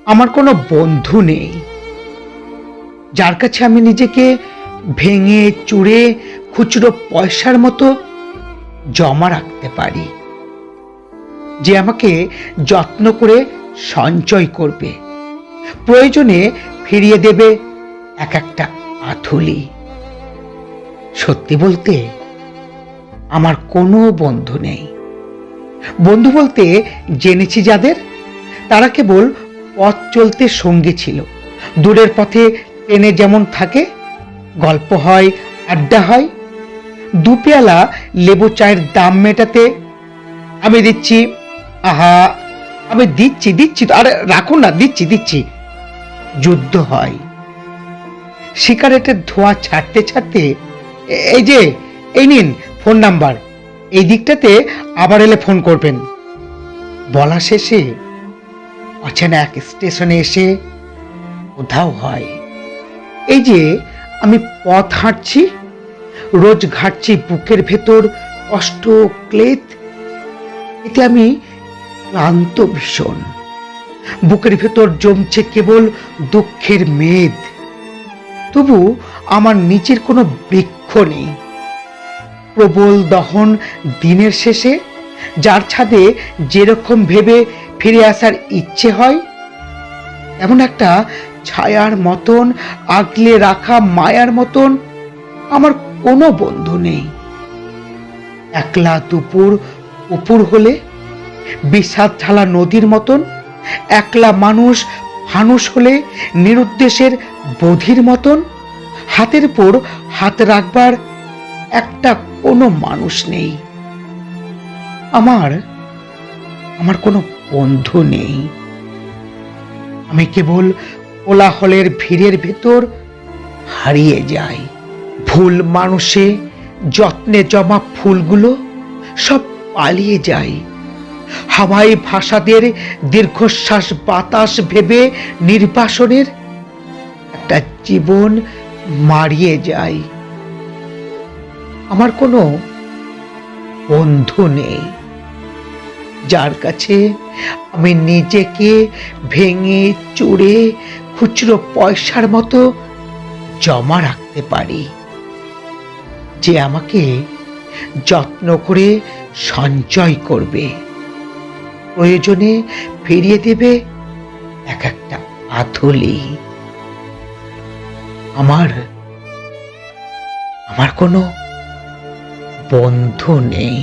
আমার কোনো বন্ধু নেই যার কাছে আমি নিজেকে ভেঙে চুরে খুচরো পয়সার মতো জমা রাখতে পারি, যে আমাকে যত্ন করে সঞ্চয় করবে, প্রয়োজনে ফিরিয়ে দেবে এক একটা আঁথুলি। সত্যি বলতে আমার কোনো বন্ধু নেই। বন্ধু বলতে জেনেছি যাদের, তারা কেবল পথ চলতে সঙ্গী ছিল। দূরের পথে ট্রেনে যেমন থাকে, গল্প হয়, আড্ডা হয়, দুপেয়ালা লেবু চায়ের দাম মেটাতে আমি দিচ্ছি, আহা আমি দিচ্ছি দিচ্ছি, আরে রাখুন না, দিচ্ছি দিচ্ছি, যুদ্ধ হয়। সিগারেটের ধোঁয়া ছাড়তে ছাড়তে এই যে, এই নিন ফোন নাম্বার, এই দিকটাতে আবার এলে ফোন করবেন বলা শেষে অচেনা এক স্টেশনে এসে উধাও হয়। এই যে আমি পথ হাঁটছি, রোজ ঘাটছি বুকের ভেতর কষ্ট ক্লেদ, এতে আমি ক্লান্ত ভীষণ। বুকের ভেতর জমছে কেবল দুঃখের মেদ, তবু আমার নিচের কোনো বৃক্ষ নেই। প্রবল দহন দিনের শেষে যার ছাদে যেরকম ভেবে ফিরে আসার ইচ্ছে হয়, এমন একটা ছায়ার মতন, আগলে রাখা মায়ার মতন আমার কোনো বন্ধু নেই। একলা দুপুর উপর হলে বিষাদ ঢালা নদীর মতন, একলা মানুষ ফানুষ হলে নিরুদ্দেশের বধির মতন, হাতের উপর হাত রাখবার একটা কোনো মানুষ নেই। আমার কোনো বন্ধু নেই। আমি কেবল কোলাহলের ভিড়ের ভেতর হারিয়ে যাই। ভুল মানুষে যত্নে জমা ফুলগুলো সব পালিয়ে যায়। হাওয়ায় ভাষাদের দীর্ঘশ্বাস বাতাস ভেবে নির্বাসনের একটা জীবন মারিয়ে যায়। আমার কোনো বন্ধু নেই যার কাছে আমি নিজেকে ভেঙে চুরে খুচরো পয়সার মতো জমা রাখতে পারি, যে আমাকে যত্ন করে সঞ্চয় করবে, প্রয়োজনে ফিরিয়ে দেবে এক একটা আঁথুলি। আমার কোনো বন্ধু নেই।